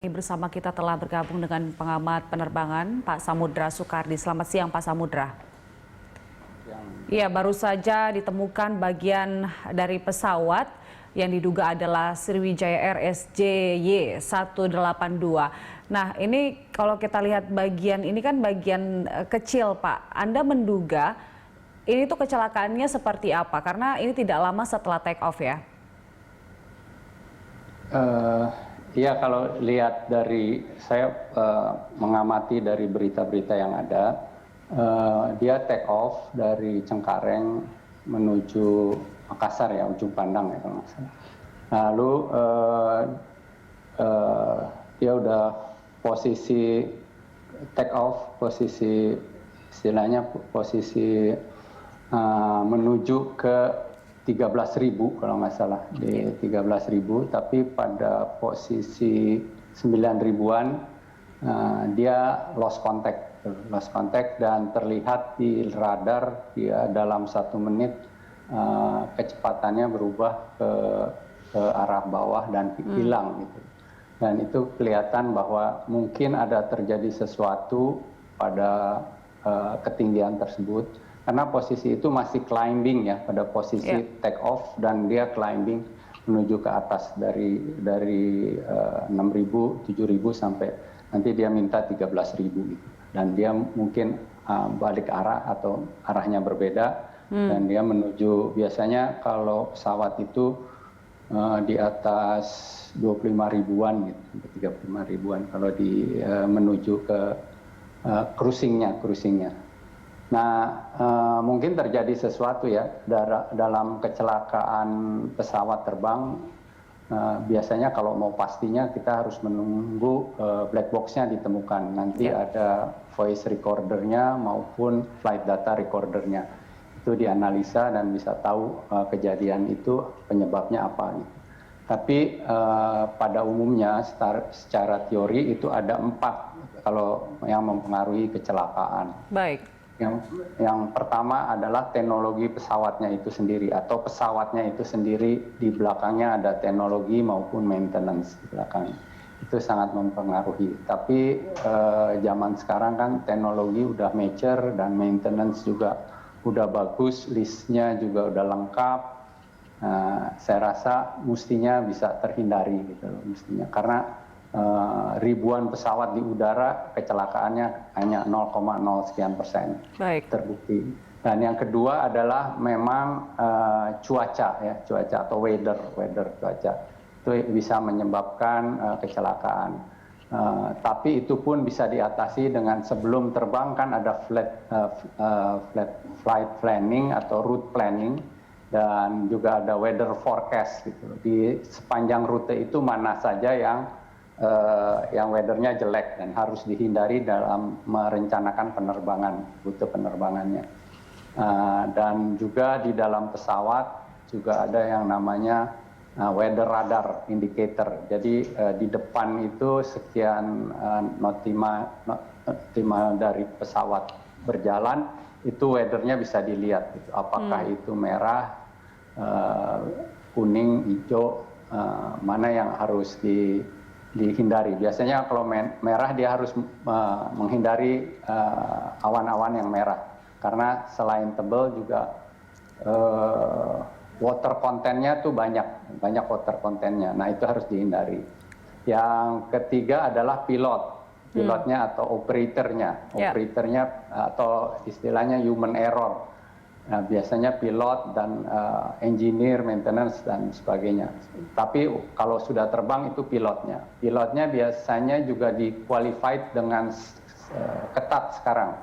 Bersama kita telah bergabung dengan pengamat penerbangan Pak Samudra Soekardi. Selamat siang Pak Samudra. Iya, baru saja ditemukan bagian dari pesawat yang diduga adalah Sriwijaya Air SJY182. Nah, ini kalau kita lihat bagian ini kan bagian kecil Pak. Anda menduga ini tuh kecelakaannya seperti apa? Karena ini tidak lama setelah take off ya. Iya, kalau lihat dari saya mengamati dari berita-berita yang ada, dia take off dari Cengkareng menuju Makassar ya, ujung pandang ya kalau nggak salah. Lalu dia udah posisi take off, posisi istilahnya posisi menuju ke 13.000 kalau nggak salah, di 13.000, tapi pada posisi 9.000-an dia lost contact dan terlihat di radar dia dalam 1 menit kecepatannya berubah ke arah bawah dan hilang gitu. Dan itu kelihatan bahwa mungkin ada terjadi sesuatu pada ketinggian tersebut. Karena posisi itu masih climbing ya, pada posisi take off, dan dia climbing menuju ke atas dari 6.000, 7.000 sampai nanti dia minta 13.000 gitu. Dan dia mungkin balik arah atau arahnya berbeda, dan dia menuju, biasanya kalau pesawat itu di atas 25.000-an gitu, sampai 35.000-an kalau menuju ke cruisingnya. Nah, mungkin terjadi sesuatu ya dalam kecelakaan pesawat terbang. Biasanya kalau mau pastinya kita harus menunggu black box-nya ditemukan. Nanti ada voice recordernya maupun flight data recordernya. Itu dianalisa dan bisa tahu kejadian itu penyebabnya apa. Gitu. Tapi pada umumnya secara teori itu ada 4 kalau yang mempengaruhi kecelakaan. Baik. Yang pertama adalah teknologi pesawatnya itu sendiri, atau pesawatnya itu sendiri, di belakangnya ada teknologi maupun maintenance di belakangnya. Itu sangat mempengaruhi. Tapi zaman sekarang kan teknologi udah mature dan maintenance juga udah bagus, listnya juga udah lengkap. Saya rasa mestinya bisa terhindari gitu loh, mestinya, karena ribuan pesawat di udara kecelakaannya hanya 0,0 sekian persen terbukti. Dan yang kedua adalah memang cuaca atau weather cuaca itu bisa menyebabkan kecelakaan. Tapi itu pun bisa diatasi dengan sebelum terbang kan ada flight planning atau route planning, dan juga ada weather forecast gitu. Di sepanjang rute itu mana saja yang weathernya jelek dan harus dihindari dalam merencanakan rute penerbangannya. Dan juga di dalam pesawat juga ada yang namanya weather radar indicator. Jadi di depan itu sekian notima dari pesawat berjalan, itu weathernya bisa dilihat gitu. Apakah itu merah, kuning, hijau, mana yang harus dihindari. Biasanya kalau merah dia harus menghindari awan-awan yang merah, karena selain tebal juga water content-nya tuh banyak water content-nya. Nah, itu harus dihindari. Yang ketiga adalah pilotnya atau operatornya atau istilahnya human error. Nah, biasanya pilot dan engineer, maintenance dan sebagainya. Tapi kalau sudah terbang itu pilotnya. Pilotnya biasanya juga di-qualified dengan ketat sekarang.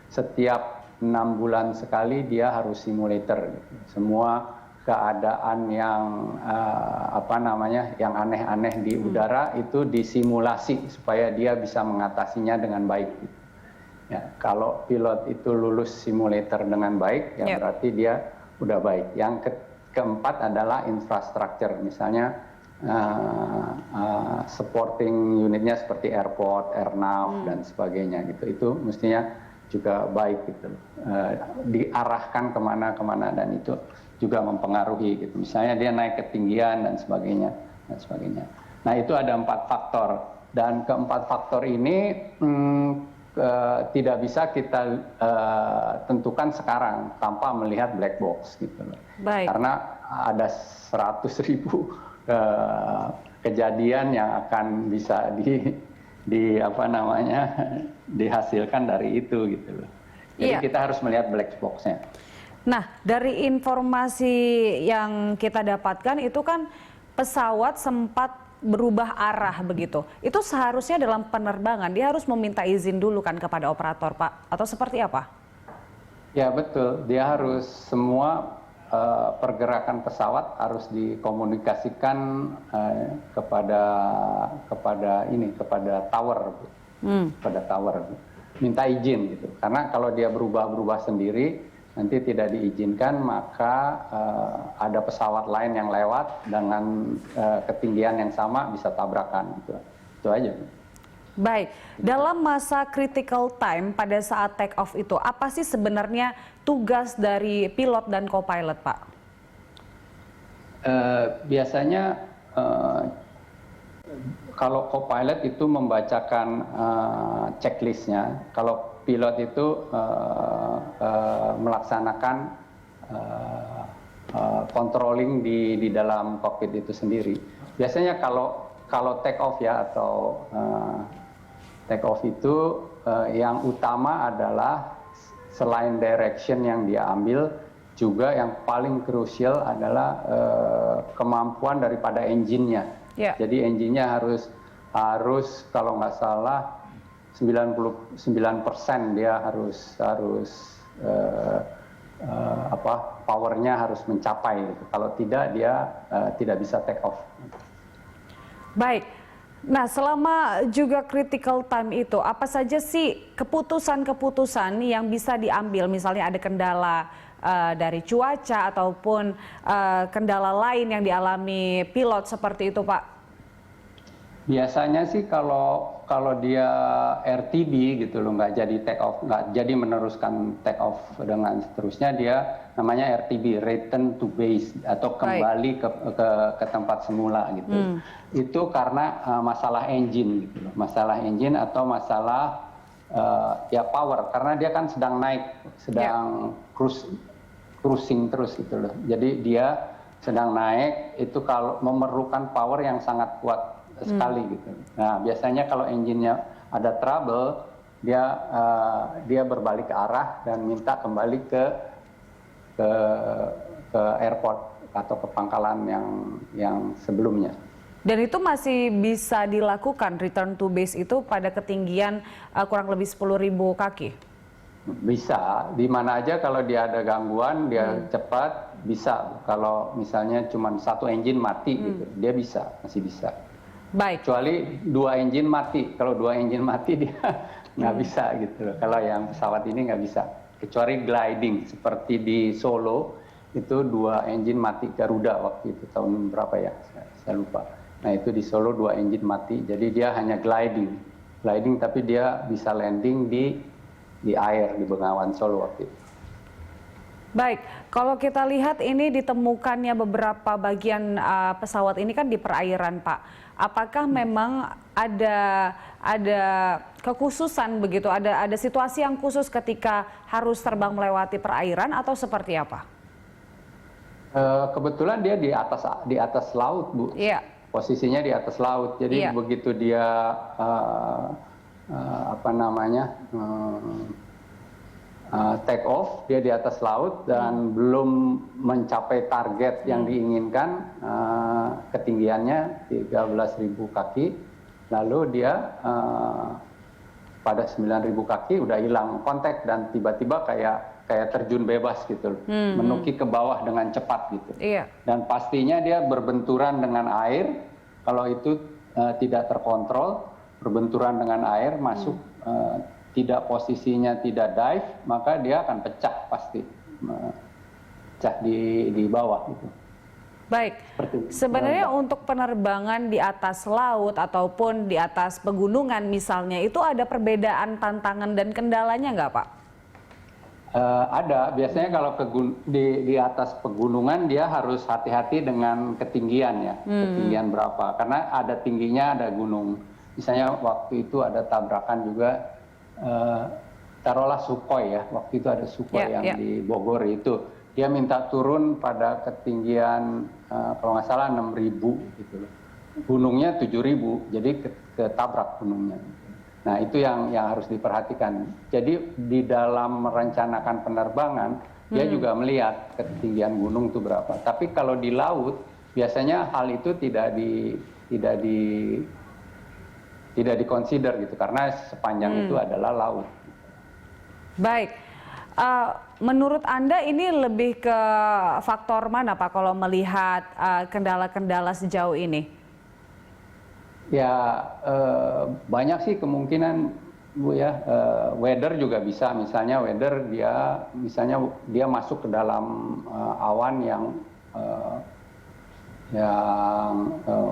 Setiap 6 bulan sekali dia harus simulator. Semua keadaan yang yang aneh-aneh di udara itu disimulasi supaya dia bisa mengatasinya dengan baik. Ya, kalau pilot itu lulus simulator dengan baik, ya berarti dia udah baik. Yang keempat adalah infrastruktur, misalnya supporting unitnya seperti airport, airnav dan sebagainya gitu. Itu mestinya juga baik gitu, diarahkan kemana-kemana, dan itu juga mempengaruhi gitu. Misalnya dia naik ketinggian dan sebagainya. Nah, itu ada 4 faktor. Dan keempat faktor ini tidak bisa kita tentukan sekarang tanpa melihat black box gitu loh. Baik. Karena ada 100.000 kejadian yang akan bisa dihasilkan dari itu gitu loh. Jadi kita harus melihat black box-nya. Nah, dari informasi yang kita dapatkan itu kan pesawat sempat berubah arah begitu. Itu seharusnya dalam penerbangan dia harus meminta izin dulu kan kepada operator, Pak? Atau seperti apa? Ya betul, dia harus semua pergerakan pesawat harus dikomunikasikan kepada tower, pada tower, minta izin gitu. Karena kalau dia berubah-berubah sendiri nanti tidak diizinkan, maka ada pesawat lain yang lewat dengan ketinggian yang sama bisa tabrakan gitu. Itu aja. Baik, dalam masa critical time pada saat take off itu, apa sih sebenarnya tugas dari pilot dan co-pilot, Pak? Biasanya kalau co-pilot itu membacakan checklistnya, kalau pilot itu melaksanakan controlling di dalam cockpit itu sendiri. Biasanya kalau take off ya atau take off itu yang utama adalah selain direction yang dia ambil, juga yang paling krusial adalah kemampuan daripada engine-nya. Yeah. Jadi engine-nya harus kalau nggak salah 99% dia harus powernya harus mencapai gitu. Kalau tidak dia tidak bisa take off. Baik. Nah, selama juga critical time itu, apa saja sih keputusan-keputusan yang bisa diambil? Misalnya ada kendala dari cuaca ataupun kendala lain yang dialami pilot seperti itu, Pak? Biasanya sih kalau dia RTB gitu loh, nggak jadi take off, nggak jadi meneruskan take off dengan seterusnya, dia namanya RTB, return to base, atau kembali ke tempat semula gitu. Itu karena masalah engine gitu loh, masalah engine atau masalah ya power, karena dia kan sedang naik, sedang cruising terus gitu loh. Jadi dia sedang naik, itu kalau memerlukan power yang sangat kuat sekali gitu. Nah, biasanya kalau engine-nya ada trouble, dia berbalik ke arah dan minta kembali ke airport atau ke pangkalan yang sebelumnya. Dan itu masih bisa dilakukan return to base itu pada ketinggian kurang lebih 10.000 kaki? Bisa, di mana aja kalau dia ada gangguan, dia cepat bisa. Kalau misalnya cuma satu engine mati gitu, dia bisa, masih bisa. Baik. Kecuali dua engine mati. Kalau dua engine mati dia nggak bisa gitu loh. Kalau yang pesawat ini nggak bisa. Kecuali gliding seperti di Solo itu dua engine mati, Garuda waktu itu tahun berapa ya? Saya lupa. Nah itu di Solo dua engine mati. Jadi dia hanya gliding tapi dia bisa landing di air di Bengawan Solo waktu itu. Baik, kalau kita lihat ini ditemukannya beberapa bagian pesawat ini kan di perairan, Pak. Apakah memang ada kekhususan begitu, ada situasi yang khusus ketika harus terbang melewati perairan atau seperti apa? Kebetulan dia di atas laut, Bu. Iya. Posisinya di atas laut. Jadi begitu dia take off, dia di atas laut dan belum mencapai target yang diinginkan, ketinggiannya 13.000 kaki, lalu dia pada 9.000 kaki udah hilang kontak dan tiba-tiba kayak terjun bebas gitu, menuki ke bawah dengan cepat gitu. Iya. Dan pastinya dia berbenturan dengan air, kalau itu tidak terkontrol, berbenturan dengan air masuk. Tidak posisinya tidak dive, maka dia akan pecah pasti, pecah di bawah gitu. Baik, sebenarnya untuk penerbangan di atas laut ataupun di atas pegunungan misalnya, itu ada perbedaan tantangan dan kendalanya nggak, Pak? Ada, biasanya kalau di atas pegunungan dia harus hati-hati dengan ketinggian ya, ketinggian berapa, karena ada tingginya, ada gunung misalnya waktu itu ada tabrakan juga, taruhlah Sukhoi ya, waktu itu ada Sukhoi yang di Bogor itu, dia minta turun pada ketinggian kalau nggak salah 6.000 gitu loh. Gunungnya 7.000, jadi ketabrak gunungnya. Nah itu yang harus diperhatikan. Jadi di dalam merencanakan penerbangan, dia juga melihat ketinggian gunung itu berapa. Tapi kalau di laut, biasanya hal itu tidak dikonsider gitu, karena sepanjang itu adalah laut. Baik, menurut Anda ini lebih ke faktor mana Pak kalau melihat kendala-kendala sejauh ini? Ya banyak sih kemungkinan Bu ya, weather juga bisa, misalnya weather dia masuk ke dalam awan yang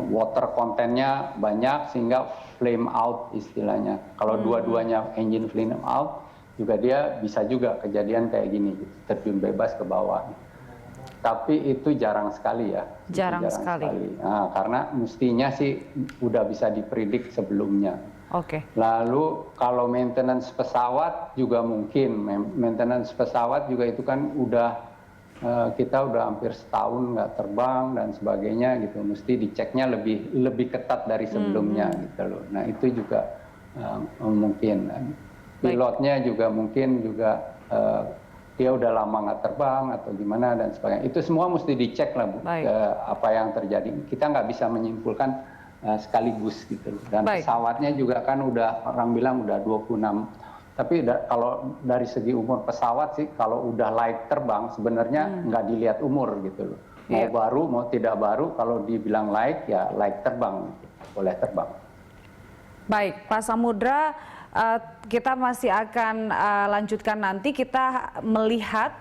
water contentnya banyak sehingga flame out istilahnya. Kalau dua-duanya engine flame out juga dia bisa juga kejadian kayak gini, terjun bebas ke bawah. Tapi itu jarang sekali ya. Jarang sekali. Nah, karena mestinya sih udah bisa dipredik sebelumnya. Oke. Lalu kalau maintenance pesawat juga mungkin, maintenance pesawat juga itu kan kita udah hampir setahun nggak terbang dan sebagainya gitu, mesti diceknya lebih ketat dari sebelumnya gitu loh. Nah itu juga mungkin. Pilotnya juga mungkin dia udah lama nggak terbang atau gimana dan sebagainya. Itu semua mesti dicek lah Bu, apa yang terjadi. Kita nggak bisa menyimpulkan sekaligus gitu. Dan pesawatnya juga kan orang bilang udah 26. Tapi kalau dari segi umur pesawat sih, kalau udah layak terbang sebenarnya nggak dilihat umur gitu loh. Mau baru, mau tidak baru, kalau dibilang layak ya layak terbang, boleh terbang. Baik, Pak Samudra, kita masih akan lanjutkan nanti. Kita melihat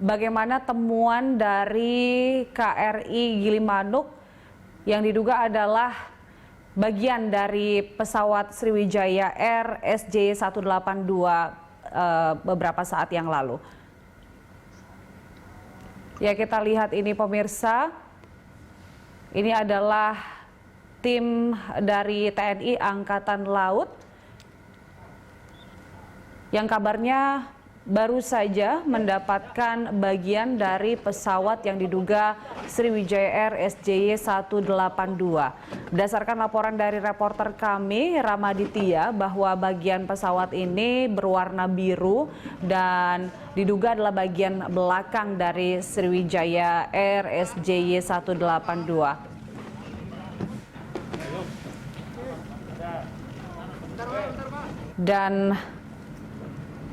bagaimana temuan dari KRI Gilimanuk yang diduga adalah bagian dari pesawat Sriwijaya Air SJ182 beberapa saat yang lalu. Ya, kita lihat ini pemirsa, ini adalah tim dari TNI Angkatan Laut yang kabarnya baru saja mendapatkan bagian dari pesawat yang diduga Sriwijaya Air SJ182. Berdasarkan laporan dari reporter kami, Ramaditya, bahwa bagian pesawat ini berwarna biru dan diduga adalah bagian belakang dari Sriwijaya Air SJ182. Dan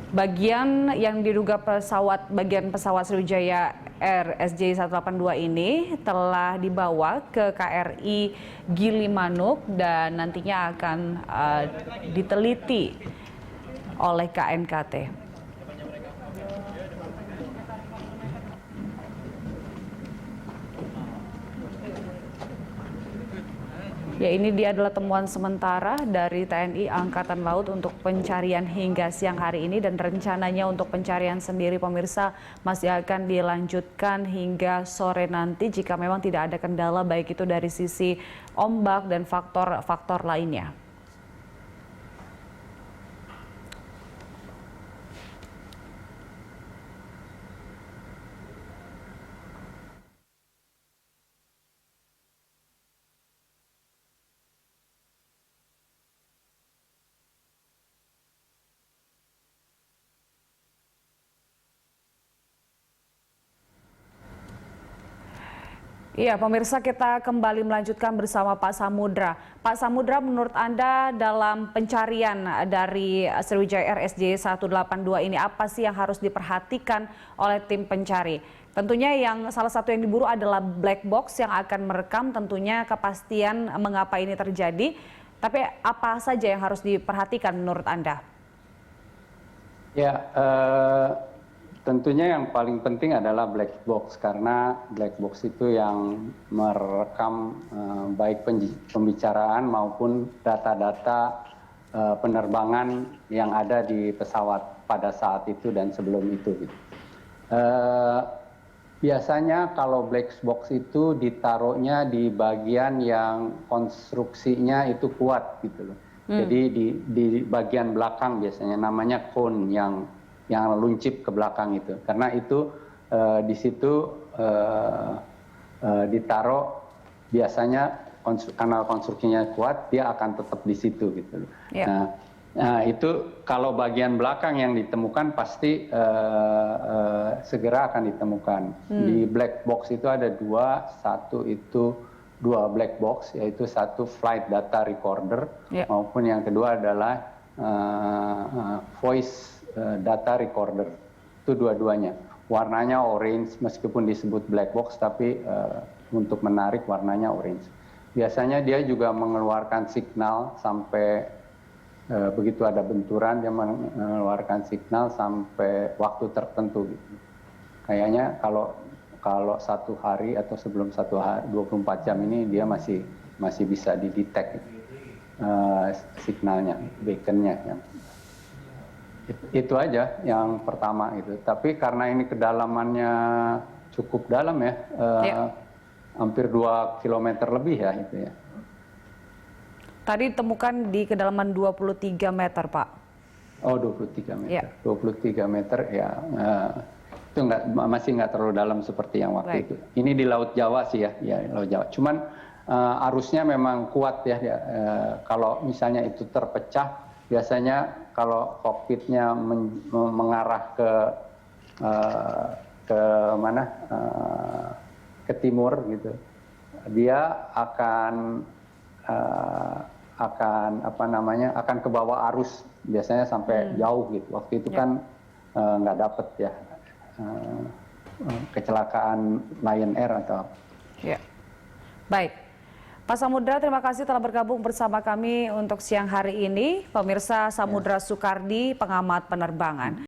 bagian yang diduga bagian pesawat Sriwijaya Air SJ182 ini telah dibawa ke KRI Gilimanuk dan nantinya akan diteliti oleh KNKT. Ya, ini dia adalah temuan sementara dari TNI Angkatan Laut untuk pencarian hingga siang hari ini, dan rencananya untuk pencarian sendiri pemirsa masih akan dilanjutkan hingga sore nanti jika memang tidak ada kendala baik itu dari sisi ombak dan faktor-faktor lainnya. Iya, pemirsa, kita kembali melanjutkan bersama Pak Samudra. Pak Samudra, menurut Anda dalam pencarian dari Sriwijaya Air SJ182 ini apa sih yang harus diperhatikan oleh tim pencari? Tentunya salah satu yang diburu adalah black box yang akan merekam tentunya kepastian mengapa ini terjadi. Tapi apa saja yang harus diperhatikan menurut Anda? Ya, tentunya yang paling penting adalah black box, karena black box itu yang merekam baik pembicaraan maupun data-data penerbangan yang ada di pesawat pada saat itu dan sebelum itu. Biasanya kalau black box itu ditaruhnya di bagian yang konstruksinya itu kuat gitu loh. Jadi di bagian belakang biasanya namanya cone yang luncip ke belakang itu. Karena itu di situ ditaruh biasanya kanal konstruksinya kuat, dia akan tetap di situ gitu. Nah, itu kalau bagian belakang yang ditemukan pasti segera akan ditemukan. Di black box itu ada dua black box, yaitu satu flight data recorder maupun yang kedua adalah voice data recorder. Itu dua-duanya. Warnanya orange meskipun disebut black box, tapi untuk menarik warnanya orange. Biasanya dia juga mengeluarkan signal sampai begitu ada benturan, dia mengeluarkan signal sampai waktu tertentu. Gitu. Kayaknya kalau 1 hari atau sebelum 1 hari 24 jam ini dia masih bisa didetek signalnya, beaconnya. Itu aja yang pertama itu. Tapi karena ini kedalamannya cukup dalam ya, hampir 2 km lebih ya itu ya. Tadi ditemukan di kedalaman 23 meter, Pak. Oh, 23 meter. 23 meter ya. Itu masih nggak terlalu dalam seperti yang waktu itu. Ini di Laut Jawa sih ya, Laut Jawa. Cuman arusnya memang kuat ya. Kalau misalnya itu terpecah, biasanya kalau kokpitnya mengarah ke mana? Ke timur gitu, dia akan ke bawah arus biasanya sampai jauh gitu. Waktu itu kan nggak dapet ya. Kecelakaan Lion Air atau Baik, Pak Samudra, terima kasih telah bergabung bersama kami untuk siang hari ini. Pemirsa, Samudra Soekardi, pengamat penerbangan.